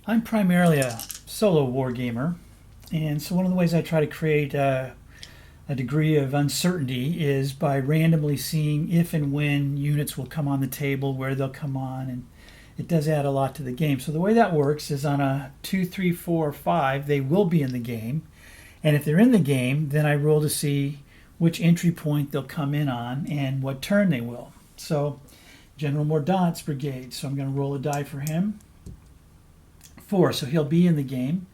I'm primarily a solo war gamer, and so one of the ways I try to create a degree of uncertainty is by randomly seeing if and when units will come on the table, where they'll come on, and it does add a lot to the game. So the way that works is on a 2, 3, 4, 5, they will be in the game, and if they're in the game, then I roll to see which entry point they'll come in on and what turn they will. So General Mordaunt's brigade, so I'm going to roll a die for him. 4, so he'll be in the game.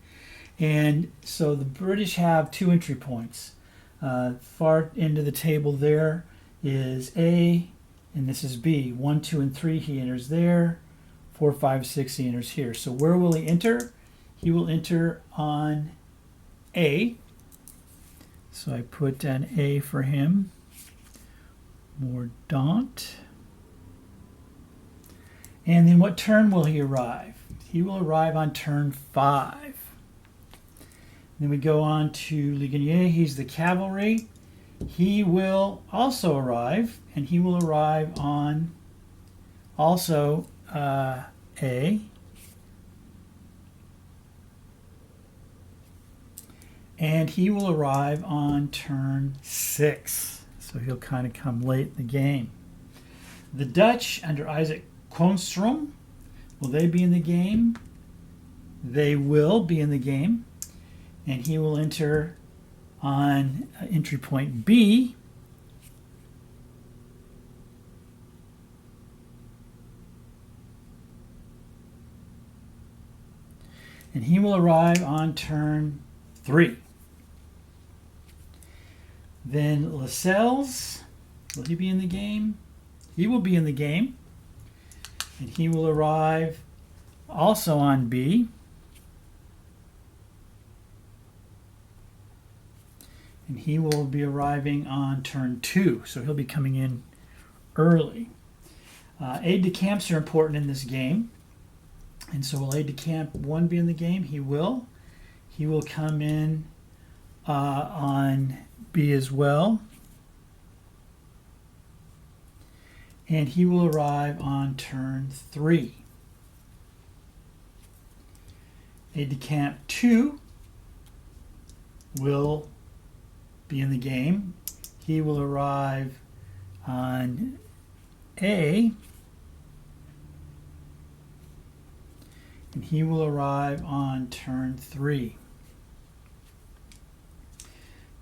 And so the British have 2 entry points. Far end of the table there is A, and this is B. 1, 2, and 3, he enters there. 4, 5, 6, he enters here. So where will he enter? He will enter on A. So I put an A for him. Mordaunt. And then what turn will he arrive? He will arrive on turn 5. Then we go on to Ligonier. He's the cavalry. He will also arrive, and he will arrive on also A. And he will arrive on turn 6. So he'll kind of come late in the game. The Dutch, under Isaac Koonstrom, will they be in the game? They will be in the game. And he will enter on entry point B. And he will arrive on turn 3. Then Lascelles, will he be in the game? He will be in the game. And he will arrive also on B. And he will be arriving on turn 2, so he'll be coming in early. Aide-de-camps are important in this game. And so will aide-de-camp 1 be in the game? He will. He will come in on B as well. And he will arrive on turn 3. Aide-de-camp 2 will be in the game. He will arrive on A, and he will arrive on turn 3.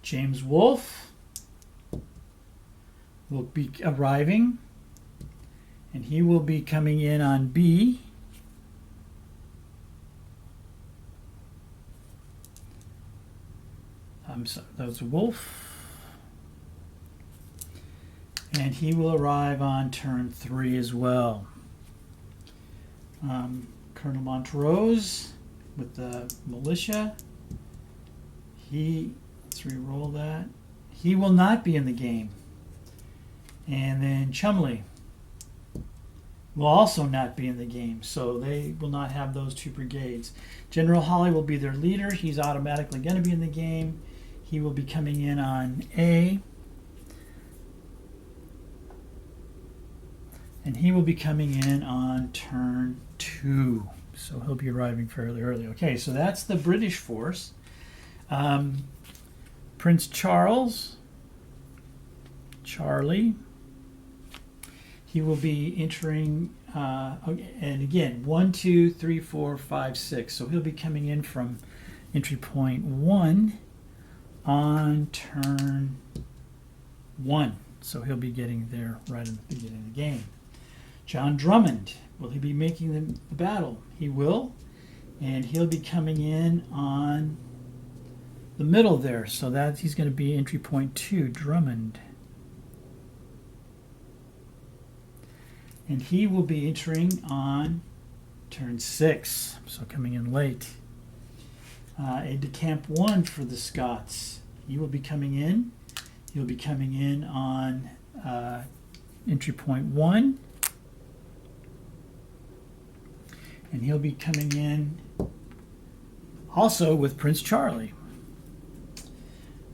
James Wolfe will be arriving, and he will be coming in on B. That was Wolfe. And he will arrive on turn 3 as well. Colonel Montrose with the militia. Let's re-roll that. He will not be in the game. And then Chumley will also not be in the game, so they will not have those 2 brigades. General Hawley will be their leader. He's automatically going to be in the game. He will be coming in on A. And he will be coming in on turn 2. So he'll be arriving fairly early. Okay, so that's the British force. Prince Charles, Charlie, he will be entering, and again, 1, 2, 3, 4, 5, 6. So he'll be coming in from entry point 1 on turn 1. So he'll be getting there right in the beginning of the game. John Drummond, will he be making the battle? He will, and he'll be coming in on the middle there. So that he's going to be entry point 2, Drummond. And he will be entering on turn 6, so coming in late. Aide-de-camp 1 for the Scots. He will be coming in. He'll be coming in on entry point 1. And he'll be coming in also with Prince Charlie.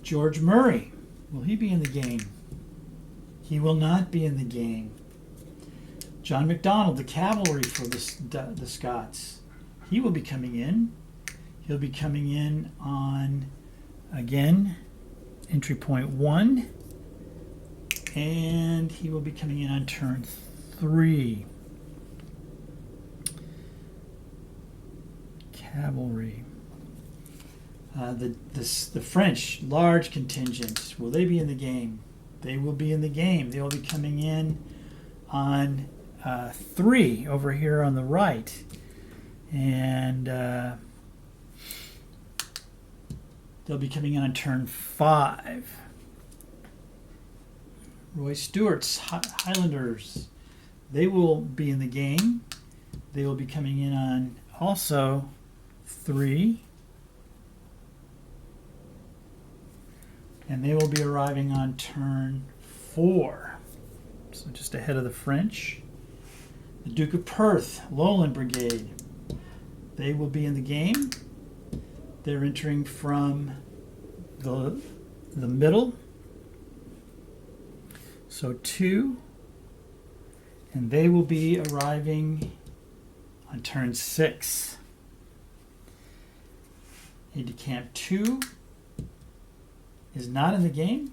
George Murray, will he be in the game? He will not be in the game. John MacDonald, the cavalry for the Scots. he will be coming in. He'll be coming in on, again, entry point 1. And he will be coming in on turn 3. Cavalry. The French, large contingent, will they be in the game? They will be in the game. They will be coming in on 3 over here on the right. And they'll be coming in on turn 5. Roy Stewart's Highlanders, they will be in the game. They will be coming in on also 3. And they will be arriving on turn 4. So just ahead of the French. The Duke of Perth, Lowland Brigade. They will be in the game. They're entering from the middle. So 2. And they will be arriving on turn 6. Aide de Camp 2 is not in the game.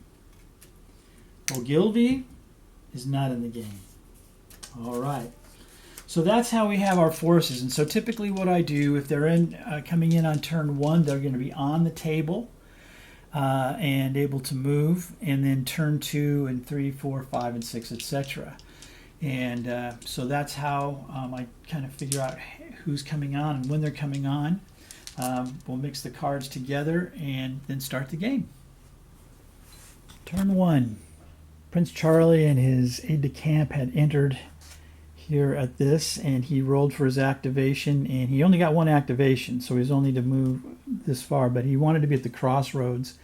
Ogilvy is not in the game. All right. So that's how we have our forces. And so typically what I do, if they're coming in on turn 1, they're going to be on the table and able to move. And then turn 2 and 3, 4, 5, and 6, etc. And so that's how I kind of figure out who's coming on and when they're coming on. We'll mix the cards together and then start the game. Turn 1. Prince Charlie and his aide-de-camp had entered here at this, and he rolled for his activation, and he only got 1 activation, so he was only to move this far, but he wanted to be at the crossroads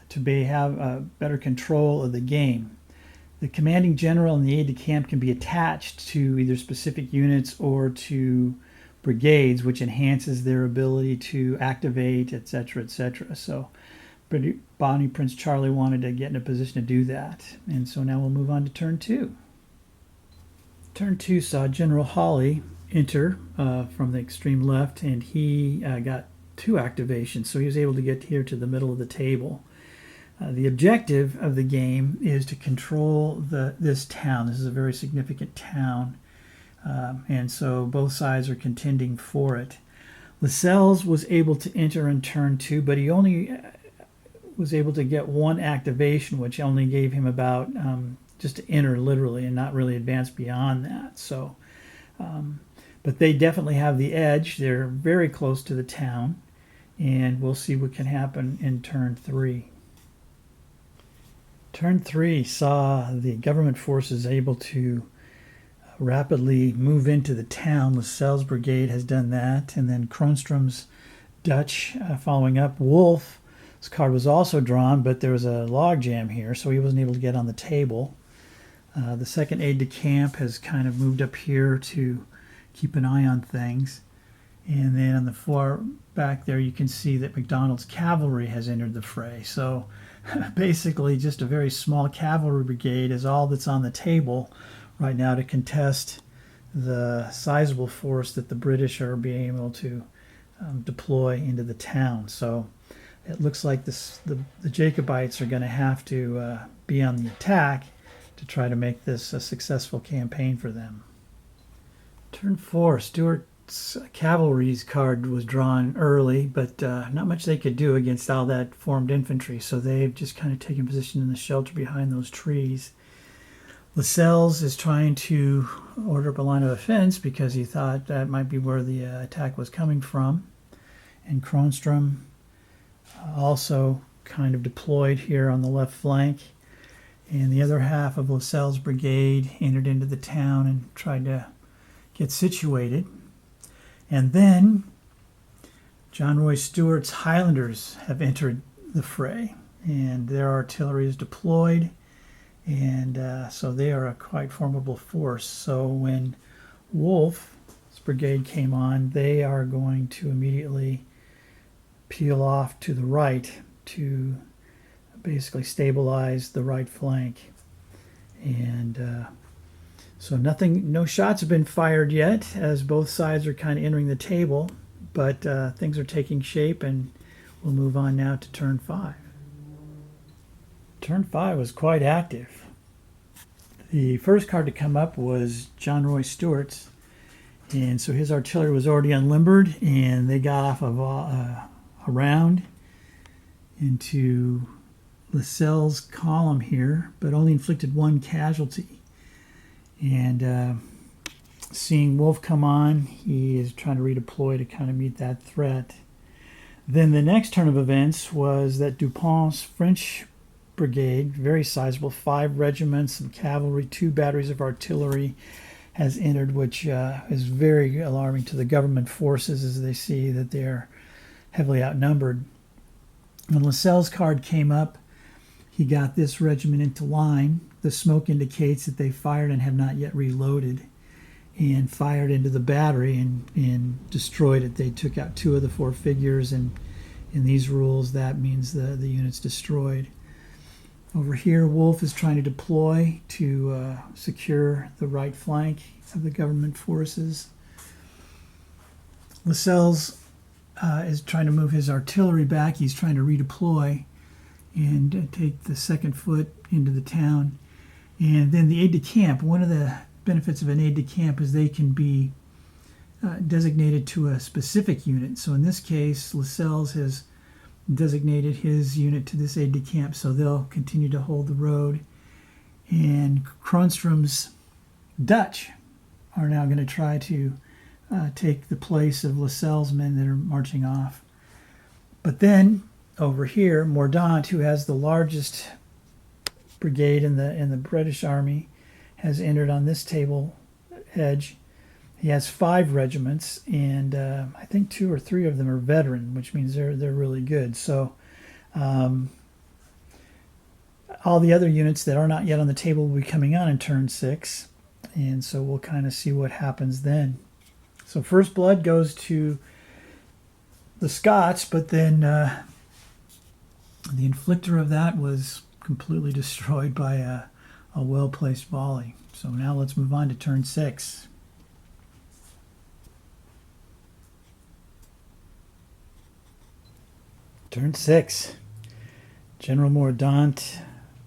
to have better control of the game. The commanding general and the aide-de-camp can be attached to either specific units or to brigades, which enhances their ability to activate, etc., etc. So Bonnie Prince Charlie wanted to get in a position to do that. And so now we'll move on to turn 2. Turn 2 saw General Hawley enter from the extreme left, and he got 2 activations, so he was able to get here to the middle of the table. The objective of the game is to control this town. This is a very significant town, and so both sides are contending for it. Lascelles was able to enter in turn 2, but he only was able to get 1 activation, which only gave him about just to enter literally and not really advance beyond that. So, but they definitely have the edge. They're very close to the town, and we'll see what can happen in turn 3. Turn 3 saw the government forces able to rapidly move into the town. Lascelles' brigade has done that, and then Kronstrom's Dutch following up. Wolfe's card was also drawn, but there was a logjam here, so he wasn't able to get on the table. The second aide-de-camp has kind of moved up here to keep an eye on things. And then on the far back there, you can see that MacDonald's cavalry has entered the fray. So basically just a very small cavalry brigade is all that's on the table right now to contest the sizable force that the British are being able to deploy into the town. So it looks like the Jacobites are going to have to be on the attack to try to make this a successful campaign for them. Turn 4, Stuart's cavalry's card was drawn early, but not much they could do against all that formed infantry, so they've just kind of taken position in the shelter behind those trees. Lascelles is trying to order up a line of defense because he thought that might be where the attack was coming from. And Kronstrom also kind of deployed here on the left flank. And the other half of Lascelles' brigade entered into the town and tried to get situated. And then John Roy Stuart's Highlanders have entered the fray, and their artillery is deployed, and so they are a quite formidable force. So when Wolfe's brigade came on, they are going to immediately peel off to the right to basically stabilize the right flank. And So no shots have been fired yet, as both sides are kind of entering the table, but things are taking shape, and we'll move on now to turn 5. Turn 5 was quite active. The first card to come up was John Roy Stuart's, and so his artillery was already unlimbered, and they got off of a round into Lascelles' column here, but only inflicted 1 casualty. And seeing Wolfe come on, he is trying to redeploy to kind of meet that threat. Then the next turn of events was that Dupont's French brigade, very sizable, 5 regiments, some cavalry, 2 batteries of artillery, has entered, which is very alarming to the government forces as they see that they're heavily outnumbered. When Lascelles' card came up, he got this regiment into line. The smoke indicates that they fired and have not yet reloaded, and fired into the battery and destroyed it. They took out 2 of the 4 figures, and in these rules, that means the unit's destroyed. Over here, Wolfe is trying to deploy to secure the right flank of the government forces. Lascelles is trying to move his artillery back. He's trying to redeploy and take the second foot into the town. And then the aide-de-camp, one of the benefits of an aide-de-camp is they can be designated to a specific unit. So in this case, Lascelles has designated his unit to this aide-de-camp, so they'll continue to hold the road. And Kronstrom's Dutch are now going to try to take the place of Lascelles' men that are marching off. But then over here, Mordaunt, who has the largest brigade in the British Army, has entered on this table edge. He has 5 regiments, and I think 2 or 3 of them are veteran, which means they're really good. So all the other units that are not yet on the table will be coming on in turn 6, and so we'll kind of see what happens then. So first blood goes to the Scots, but then the inflictor of that was completely destroyed by a well-placed volley. So now let's move on to turn 6. Turn 6. General Mordaunt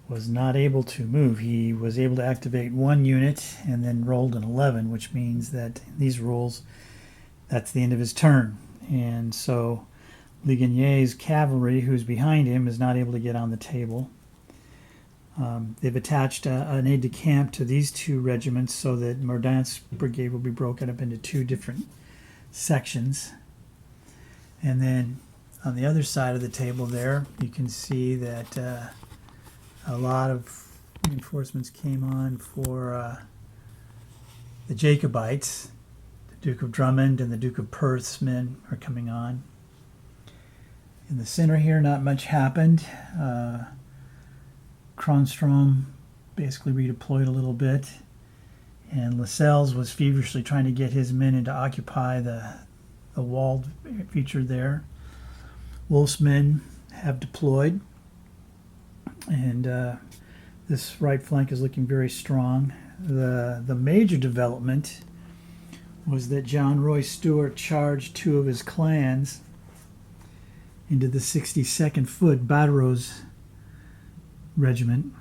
was not able to move. He was able to activate 1 unit and then rolled an 11, which means that in these rules, that's the end of his turn. And so Ligonier's cavalry, who's behind him, is not able to get on the table. They've attached an aide-de-camp to these 2 regiments so that Mordaunt's brigade will be broken up into 2 different sections. And then on the other side of the table there, you can see that a lot of reinforcements came on for the Jacobites. The Duke of Drummond and the Duke of Perth's men are coming on. In the center here, not much happened. Kronstrom basically redeployed a little bit, and Lascelles was feverishly trying to get his men in to occupy the walled feature there. Wolfe's men have deployed, and this right flank is looking very strong. The major development was that John Roy Stuart charged 2 of his clans into the 62nd Foot Badereau's regiment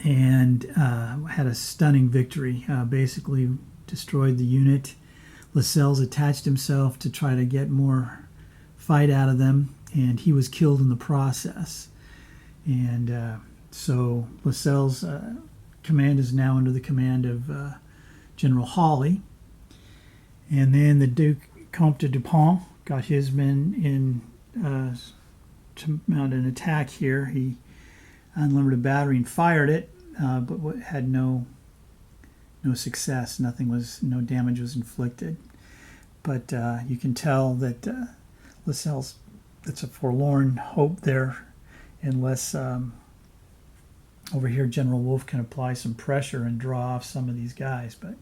and had a stunning victory. Basically destroyed the unit. Lascelles attached himself to try to get more fight out of them, and he was killed in the process. And so Lascelles' command is now under the command of General Hawley. And then the Comte de Dupont got his men in to mount an attack here. He unlimbered a battery and fired it, but had no success. No damage was inflicted. But you can tell that Lascelles, it's a forlorn hope there, unless over here General Wolfe can apply some pressure and draw off some of these guys. But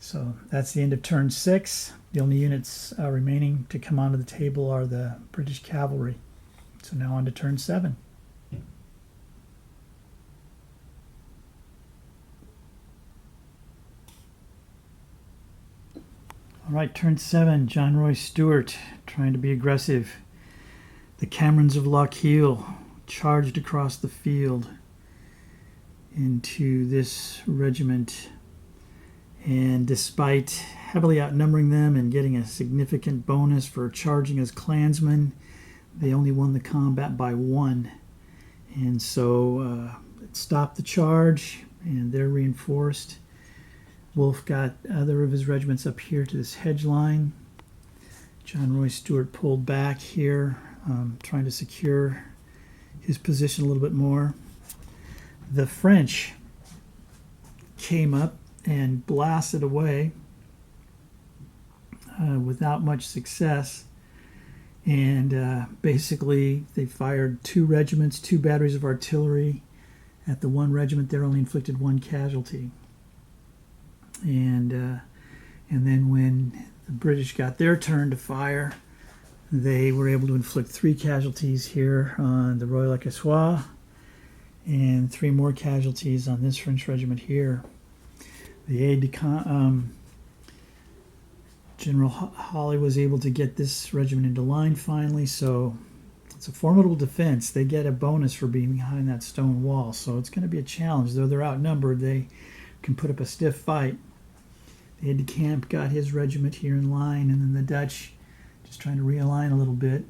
so that's the end of turn 6. The only units remaining to come onto the table are the British cavalry. So now on to turn 7. All right, turn 7, John Roy Stewart trying to be aggressive. The Camerons of Lochiel charged across the field into this regiment, and despite heavily outnumbering them and getting a significant bonus for charging as clansmen, they only won the combat by 1. And so it stopped the charge, and they're reinforced. Wolfe got other of his regiments up here to this hedge line. John Roy Stewart pulled back here, trying to secure his position a little bit more. The French came up and blasted away without much success. And basically, they fired 2 regiments, 2 batteries of artillery. At the 1 regiment, they only inflicted 1 casualty. And then when the British got their turn to fire, they were able to inflict 3 casualties here on the Royal Écossois and 3 more casualties on this French regiment here. The aide-de-camp, General Hawley, was able to get this regiment into line finally, so it's a formidable defense. They get a bonus for being behind that stone wall, so it's going to be a challenge. Though they're outnumbered, they can put up a stiff fight. The aide-de-camp got his regiment here in line, and then the Dutch just trying to realign a little bit.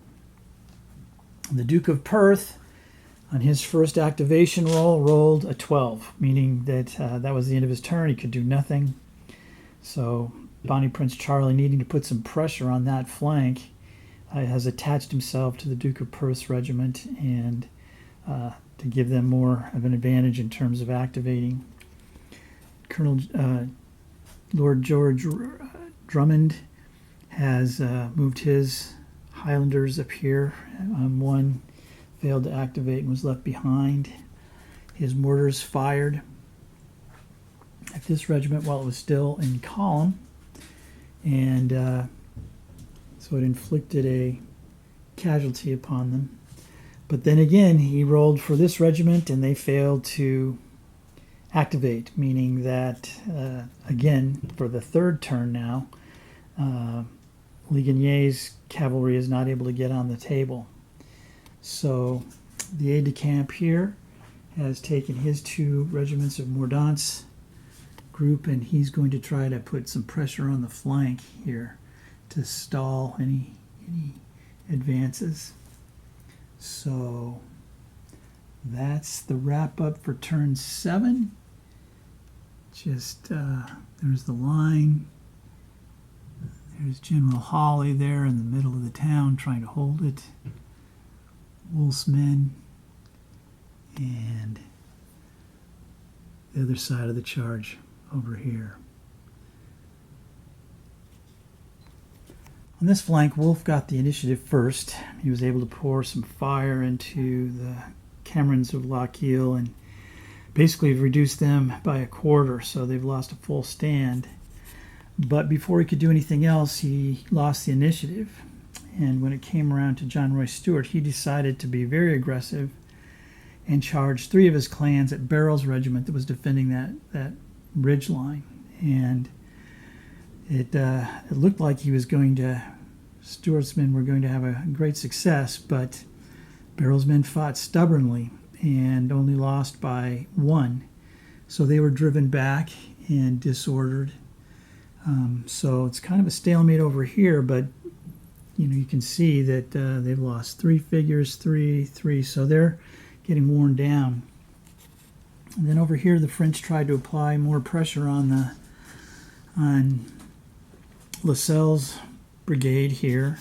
The Duke of Perth, on his first activation roll, rolled a 12, meaning that that was the end of his turn. He could do nothing. So Bonnie Prince Charlie, needing to put some pressure on that flank, has attached himself to the Duke of Perth's regiment and to give them more of an advantage in terms of activating. Colonel Lord George Drummond has moved his Highlanders up here. One failed to activate and was left behind. His mortars fired at this regiment while it was still in column, and so it inflicted a casualty upon them. But then again, he rolled for this regiment, and they failed to activate, meaning that, again, for the 3rd turn now, Ligonier's cavalry is not able to get on the table. So the aide-de-camp here has taken his 2 regiments of Mordaunt's group, and he's going to try to put some pressure on the flank here to stall any advances. So that's the wrap-up for turn 7. Just there's the line. There's General Hawley there in the middle of the town trying to hold it. Wolfe's men, and the other side of the charge over here. On this flank, Wolfe got the initiative first. He was able to pour some fire into the Camerons of Lochiel and basically reduced them by a quarter, so they've lost a full stand. But before he could do anything else, he lost the initiative. And when it came around to John Roy Stewart, he decided to be very aggressive and charged 3 of his clans at Barrow's regiment that was defending that ridge line. And it looked like he was going to, Stewart's men were going to have a great success, but Barrow's men fought stubbornly and only lost by 1. So they were driven back and disordered. So it's kind of a stalemate over here, but you can see that they've lost 3 figures, 3, 3, so they're getting worn down. And then over here, the French tried to apply more pressure on Lascelles' brigade here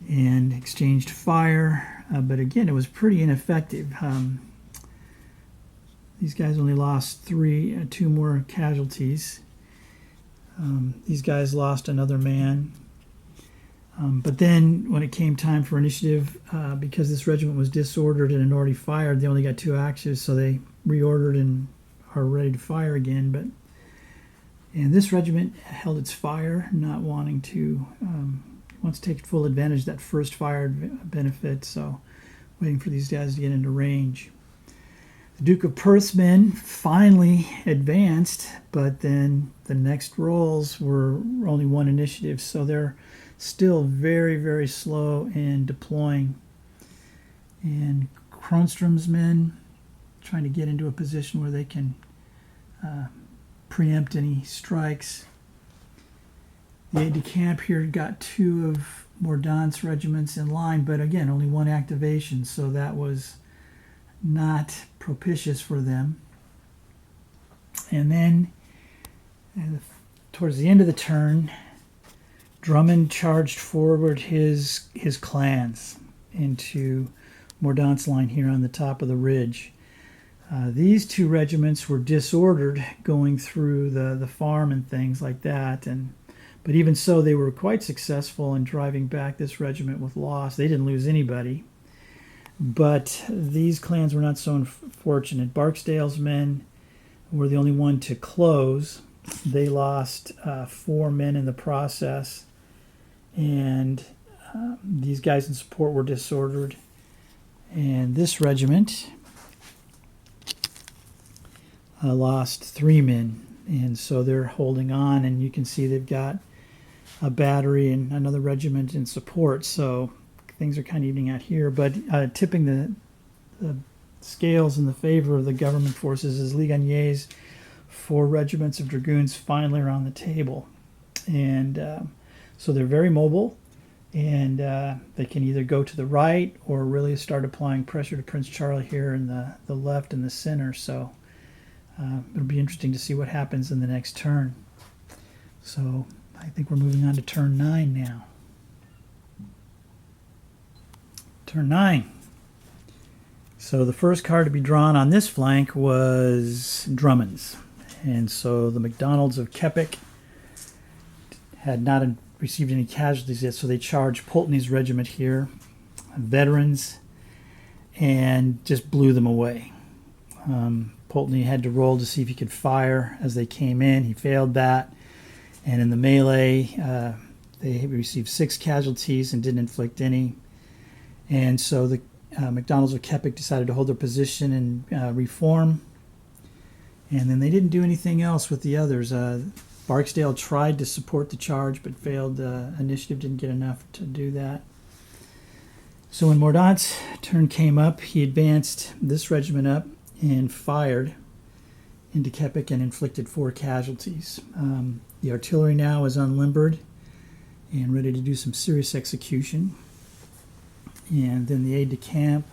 and exchanged fire, but again, it was pretty ineffective. These guys only lost 2 more casualties. These guys lost another man. But then when it came time for initiative, because this regiment was disordered and had already fired, they only got 2 axes, so they reordered and are ready to fire again. And this regiment held its fire, not wanting to, wants to take full advantage of that first fire benefit, so waiting for these guys to get into range. The Duke of Perth's men finally advanced, but then the next rolls were only one initiative, so they're still very, very slow in deploying. And Kronstrom's men trying to get into a position where they can preempt any strikes. The aide-de-camp here got 2 of Mordaunt's regiments in line, but again, only 1 activation, so that was not propitious for them. And then, towards the end of the turn, Drummond charged forward his clans into Mordaunt's line here on the top of the ridge. These 2 regiments were disordered going through the farm and things like that, but even so, they were quite successful in driving back this regiment with loss. They didn't lose anybody, but these clans were not so unfortunate. Barksdale's men were the only one to close. They lost 4 men in the process, and these guys in support were disordered. And this regiment lost 3 men, and so they're holding on, and you can see they've got a battery and another regiment in support, so things are kind of evening out here. But tipping the scales in the favor of the government forces is Ligonier's 4 regiments of dragoons finally are on the table. And so they're very mobile, and they can either go to the right or really start applying pressure to Prince Charlie here in the left and the center. So it'll be interesting to see what happens in the next turn. So I think we're moving on to turn 9 now. Turn 9. So the first card to be drawn on this flank was Drummond's. And so the MacDonalds of Keppoch had not received any casualties yet, so they charged Pulteney's regiment here, veterans, and just blew them away. Pulteney had to roll to see if he could fire as they came in. He failed that. And in the melee, they received 6 casualties and didn't inflict any. And so the MacDonalds of Keppoch decided to hold their position and reform. And then they didn't do anything else with the others. Barksdale tried to support the charge but failed. Initiative didn't get enough to do that. So when Mordaunt's turn came up, he advanced this regiment up and fired into Keppoch and inflicted 4 casualties. The artillery now is unlimbered and ready to do some serious execution. And then the aide-de-camp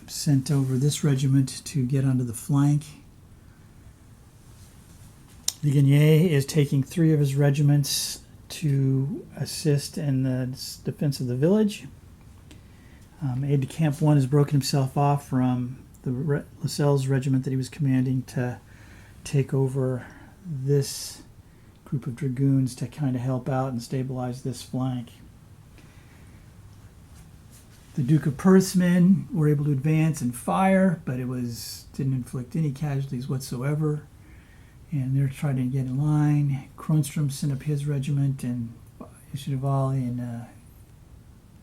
sent over this regiment to get onto the flank. Ligonier is taking 3 of his regiments to assist in the defense of the village. Aide-de-camp 1 has broken himself off from the Lascelles regiment that he was commanding to take over this group of dragoons to kind of help out and stabilize this flank. The Duke of Perth's men were able to advance and fire, but didn't inflict any casualties whatsoever. And they're trying to get in line. Kronstrom sent up his regiment and issued a volley and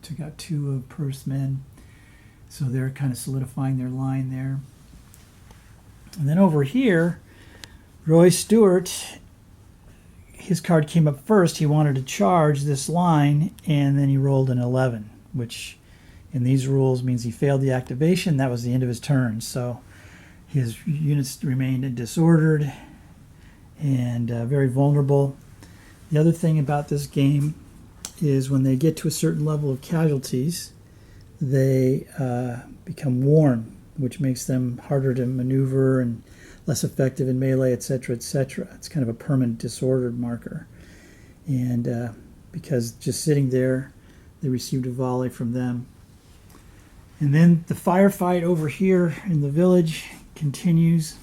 took out 2 of Perth's men. So they're kind of solidifying their line there. And then over here, Roy Stewart, his card came up first. He wanted to charge this line, and then he rolled an 11, which in these rules means he failed the activation. That was the end of his turn. So his units remained disordered and very vulnerable. The other thing about this game is when they get to a certain level of casualties, they become worn, which makes them harder to maneuver and less effective in melee, etc., etc. It's kind of a permanent disordered marker. And because just sitting there, they received a volley from them. And then the firefight over here in the village continues.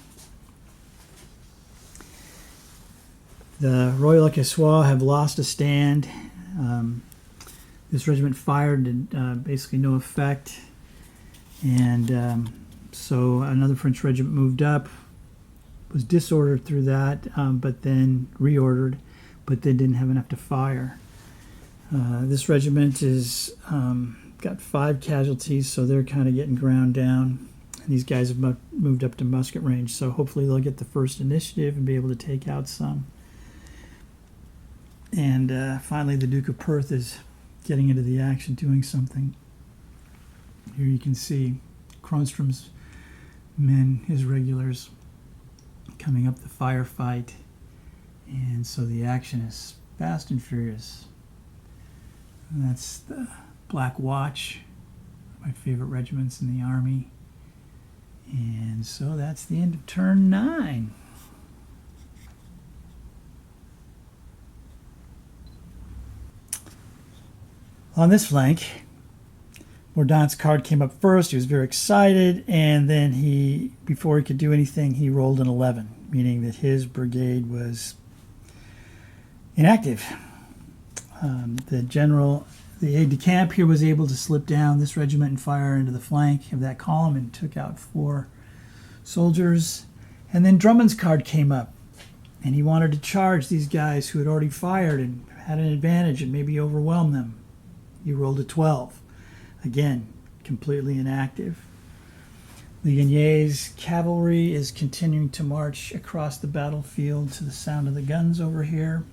The Royal Casois have lost a stand. This regiment fired and basically no effect. And so another French regiment moved up, was disordered through that, but then reordered, but they didn't have enough to fire. This regiment is got 5 casualties, so they're kind of getting ground down. These guys have moved up to musket range, so hopefully they'll get the first initiative and be able to take out some. And finally, the Duke of Perth is getting into the action, doing something. Here you can see Kronstrom's men, his regulars, coming up the firefight. And so the action is fast and furious. And that's the Black Watch, my favorite regiments in the Army. And so that's the end of turn 9. On this flank, Mordaunt's card came up first. He was very excited, and then before he could do anything, he rolled an 11, meaning that his brigade was inactive. The aide-de-camp here was able to slip down this regiment and fire into the flank of that column and took out 4 soldiers. And then Drummond's card came up, and he wanted to charge these guys who had already fired and had an advantage and maybe overwhelm them. He rolled a 12. Again, completely inactive. Ligonier's cavalry is continuing to march across the battlefield to the sound of the guns over here.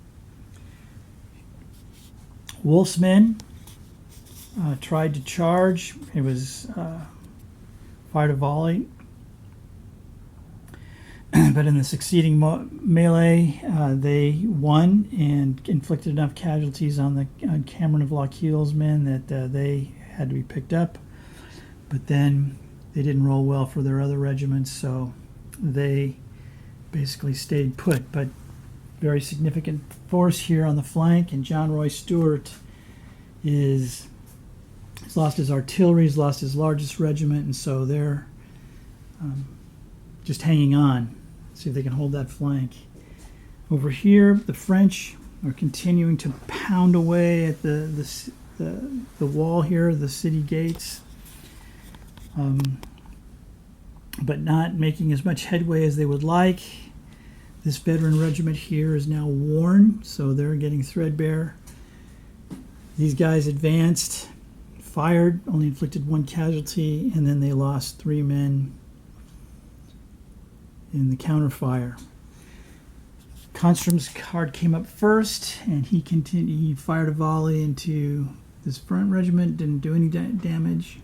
Wolfe's men tried to charge. It was fired a volley. But in the succeeding melee, they won and inflicted enough casualties on Cameron of Lochiel's men that they had to be picked up. But then they didn't roll well for their other regiments, so they basically stayed put. But very significant force here on the flank, and John Roy Stewart has lost his artillery, he's lost his largest regiment, and so they're just hanging on. See if they can hold that flank. Over here, the French are continuing to pound away at the wall here, the city gates, but not making as much headway as they would like. This veteran regiment here is now worn, so they're getting threadbare. These guys advanced, fired, only inflicted 1 casualty, and then they lost 3 men in the counterfire. Kronstrom's card came up first, and he fired a volley into this front regiment, didn't do any damage.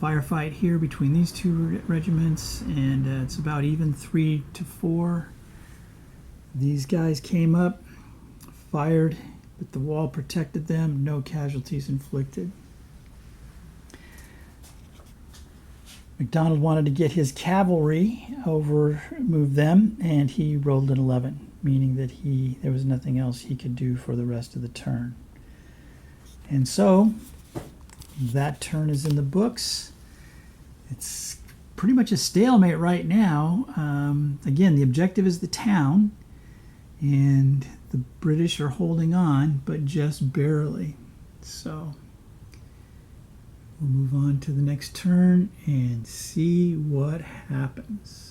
Firefight here between these 2 regiments, and it's about even 3-4. These guys came up, fired, but the wall protected them, no casualties inflicted. MacDonald wanted to get his cavalry over, move them, and he rolled an 11, meaning that there was nothing else he could do for the rest of the turn. And so that turn is in the books. It's pretty much a stalemate right now. Again, the objective is the town, and the British are holding on, but just barely. So we'll move on to the next turn and see what happens.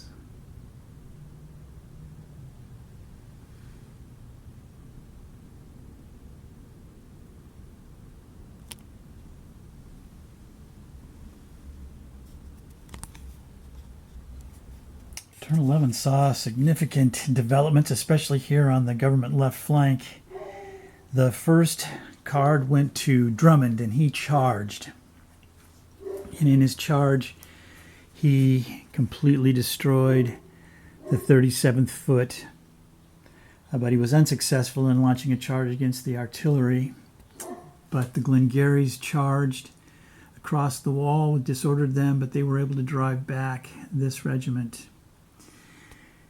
Turn 11 saw significant developments, especially here on the government left flank. The first card went to Drummond, and he charged. And in his charge, he completely destroyed the 37th Foot. But he was unsuccessful in launching a charge against the artillery. But the Glengarrys charged across the wall, disordered them, but they were able to drive back this regiment.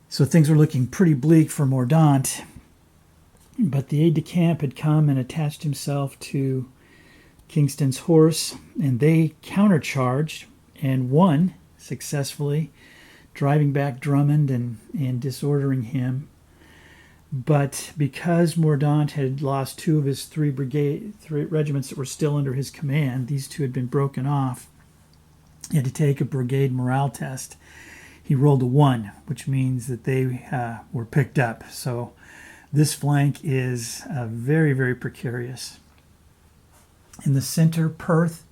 So things were looking pretty bleak for Mordaunt. But the aide-de-camp had come and attached himself to Kingston's horse, and they countercharged and won successfully, driving back Drummond and disordering him. But because Mordaunt had lost 2 of his 3 regiments that were still under his command, these 2 had been broken off, he had to take a brigade morale test. He rolled a 1, which means that they were picked up. So this flank is very, very precarious. In the center, Perth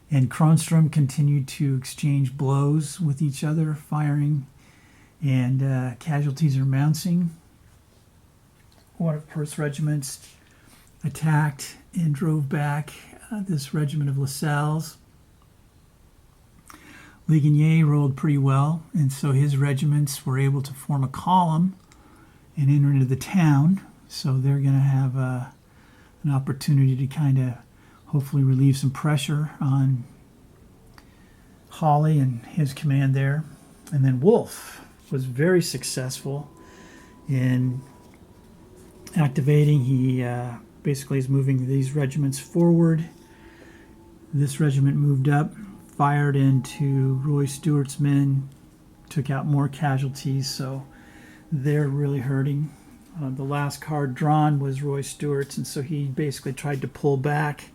and Kronstrom continued to exchange blows with each other, firing, and casualties are mounting. One of Perth's regiments attacked and drove back this regiment of Lassalle's. Ligonier rolled pretty well, and so his regiments were able to form a column and enter into the town. So they're going to have an opportunity to kind of hopefully relieve some pressure on Hawley and his command there. And then Wolfe was very successful in activating. He basically is moving these regiments forward. This regiment moved up, fired into Roy Stewart's men, took out more casualties, so they're really hurting. The last card drawn was Roy Stewart's, and so he basically tried to pull back.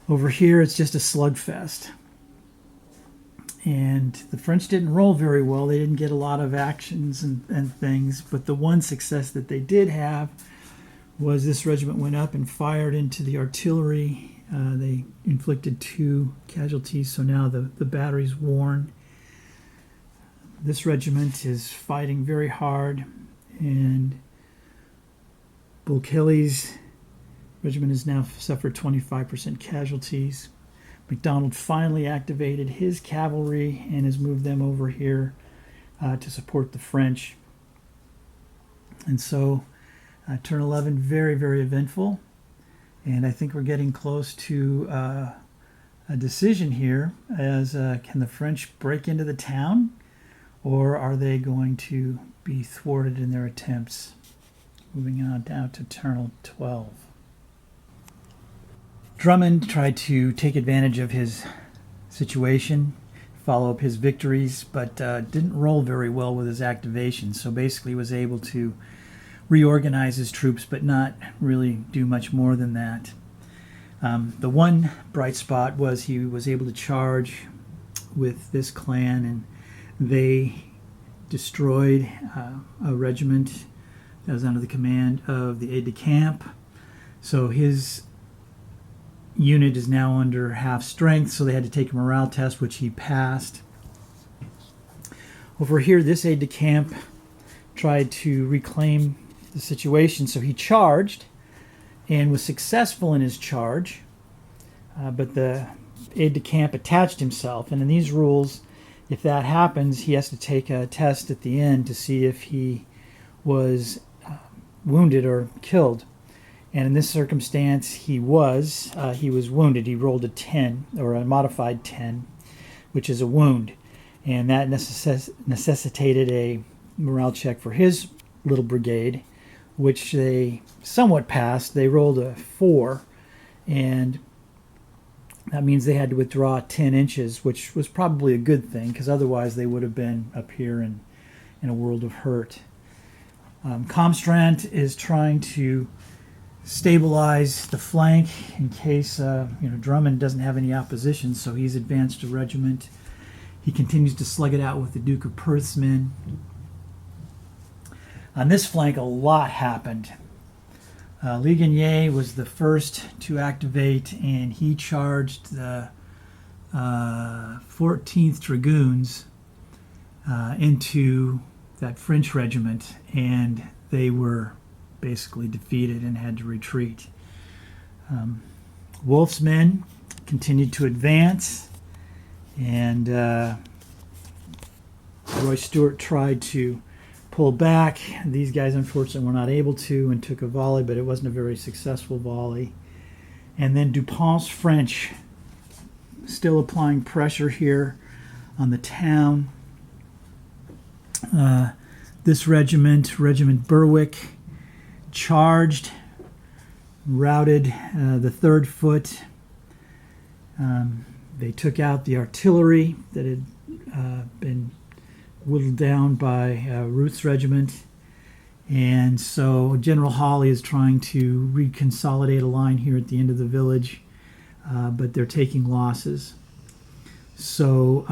Over here, it's just a slugfest. And the French didn't roll very well. They didn't get a lot of actions and things, but the one success that they did have was this regiment went up and fired into the artillery. They inflicted 2 casualties, so now the battery's worn. This regiment is fighting very hard, and Bulkelly's regiment has now suffered 25% casualties. MacDonald finally activated his cavalry and has moved them over here to support the French. And so turn 11, very, very eventful. And I think we're getting close to a decision here as can the French break into the town, or are they going to be thwarted in their attempts? Moving on down to turn 12. Drummond tried to take advantage of his situation, follow up his victories, but didn't roll very well with his activation. So basically was able to reorganize his troops, but not really do much more than that. The one bright spot was he was able to charge with this clan, and they destroyed a regiment that was under the command of the aide-de-camp. So his unit is now under half strength, so they had to take a morale test, which he passed. Over here, this aide-de-camp tried to reclaim the situation, so he charged and was successful in his charge, but the aide-de-camp attached himself, and in these rules, if that happens, he has to take a test at the end to see if he was wounded or killed. And in this circumstance, he was wounded. He rolled a 10, or a modified 10, which is a wound. And that necessitated a morale check for his little brigade, which they somewhat passed. They rolled a 4, and that means they had to withdraw 10 inches, which was probably a good thing, because otherwise they would have been up here in a world of hurt. Comstrand is trying to stabilize the flank in case Drummond doesn't have any opposition, so he's advanced a regiment. He continues to slug it out with the Duke of Perth's men. On this flank, a lot happened. Ligonier was the first to activate, and he charged the 14th Dragoons into that French regiment, and they were basically defeated and had to retreat. Wolfe's men continued to advance, and Roy Stewart tried to pull back. These guys unfortunately were not able to and took a volley, but it wasn't a very successful volley. And then Dupont's French still applying pressure here on the town. This regiment, Regiment Berwick, charged, routed the 3rd Foot. They took out the artillery that had been whittled down by Ruth's regiment. And so General Hawley is trying to reconsolidate a line here at the end of the village, but they're taking losses. So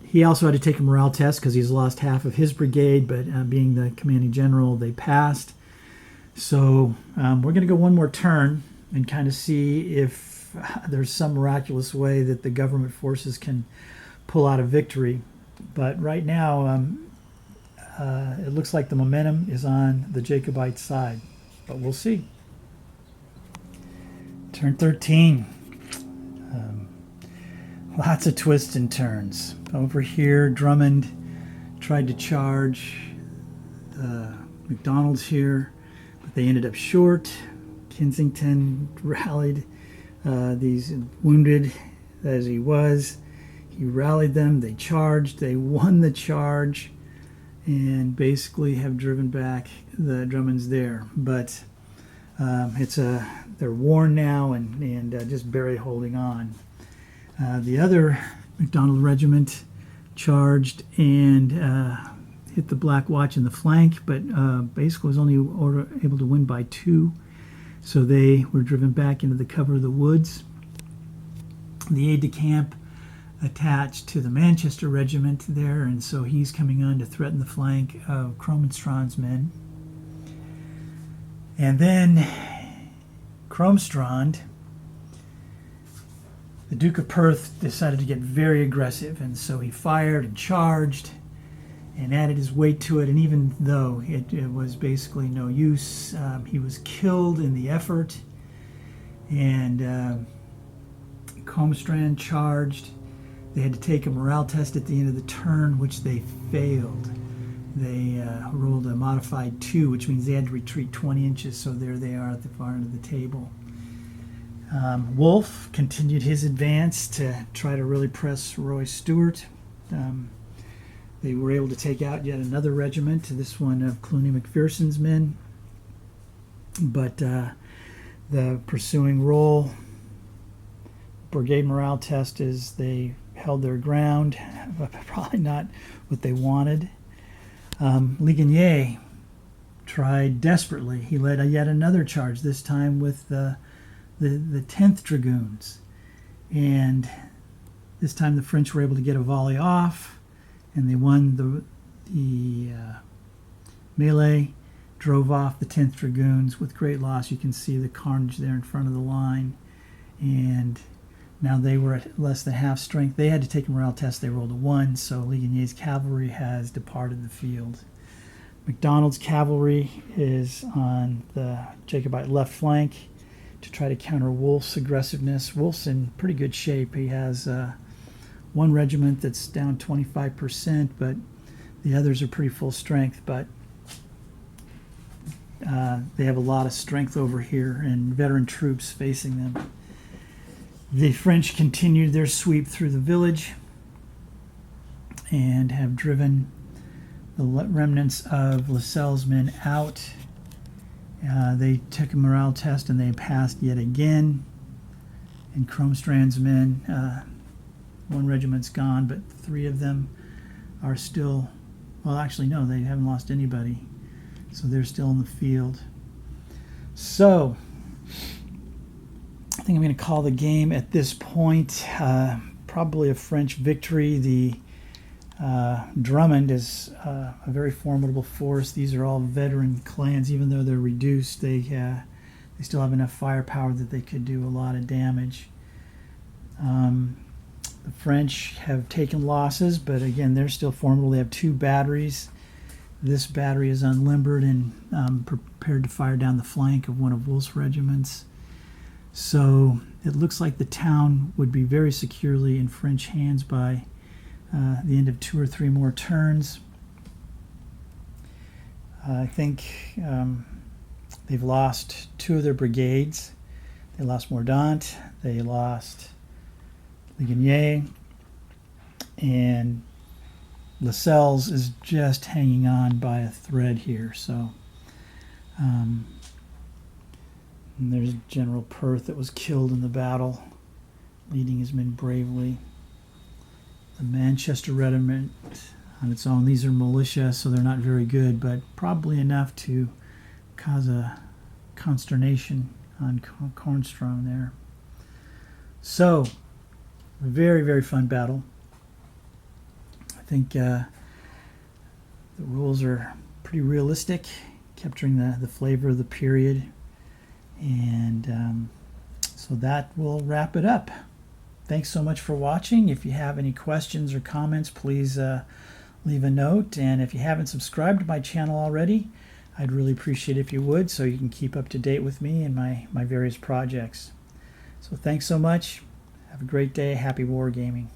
he also had to take a morale test because he's lost half of his brigade, but being the commanding general, they passed. So we're going to go one more turn and kind of see if there's some miraculous way that the government forces can pull out a victory. But right now, it looks like the momentum is on the Jacobite side. But we'll see. Turn 13. Lots of twists and turns. Over here, Drummond tried to charge McDonald's here, but they ended up short. Kensington rallied these wounded as he was. He rallied them. They charged. They won the charge and basically have driven back the Drummonds there. But they're worn now and just barely holding on. The other MacDonald regiment charged and hit the Black Watch in the flank, but basically was only able to win by 2. So they were driven back into the cover of the woods. The aide-de-camp attached to the Manchester regiment there, and so he's coming on to threaten the flank of Kromenstrand's men. And then Kromenstrand, the Duke of Perth, decided to get very aggressive, and so he fired and charged and added his weight to it, and even though it was basically no use, he was killed in the effort, and Kromenstrand charged. They had to take a morale test at the end of the turn, which they failed. They rolled a modified 2, which means they had to retreat 20 inches, so there they are at the far end of the table. Wolfe continued his advance to try to really press Roy Stewart. They were able to take out yet another regiment, this one of Cluny Macpherson's men. But the pursuing role, brigade morale test, is they held their ground, but probably not what they wanted. Ligonier tried desperately. He led yet another charge, this time with the 10th Dragoons. And this time the French were able to get a volley off, and they won the melee, drove off the 10th Dragoons with great loss. You can see the carnage there in front of the line. And now they were at less than half strength. They had to take a morale test. They rolled a 1, so Ligonier's cavalry has departed the field. MacDonald's cavalry is on the Jacobite left flank to try to counter Wolfe's aggressiveness. Wolfe's in pretty good shape. He has one regiment that's down 25%, but the others are pretty full strength. But they have a lot of strength over here and veteran troops facing them. The French continued their sweep through the village and have driven the remnants of Lascelles' men out. They took a morale test and they passed yet again. And Kromenstrand's men, one regiment's gone, but 3 of them are still, well, actually, no, they haven't lost anybody. So they're still in the field. So I think I'm going to call the game at this point. Probably a French victory. The Drummond is a very formidable force. These are all veteran clans. Even though they're reduced, they still have enough firepower that they could do a lot of damage. The French have taken losses, but again, they're still formidable. They have 2 batteries. This battery is unlimbered and prepared to fire down the flank of one of Wolfe's regiments. So it looks like the town would be very securely in French hands by the end of 2 or 3 more turns. I think they've lost 2 of their brigades. They lost Mordaunt, they lost Ligonier, and Lascelles is just hanging on by a thread here. So and there's General Perth that was killed in the battle, leading his men bravely. The Manchester regiment on its own, these are militia, so they're not very good, but probably enough to cause a consternation on Kornstrom there. So, a very, very fun battle. I think the rules are pretty realistic, capturing the flavor of the period. And So that will wrap it up. Thanks so much for watching. If you have any questions or comments, please leave a note. And if you haven't subscribed to my channel already, I'd really appreciate it if you would, so you can keep up to date with me and my various projects. So thanks so much. Have a great day. Happy wargaming.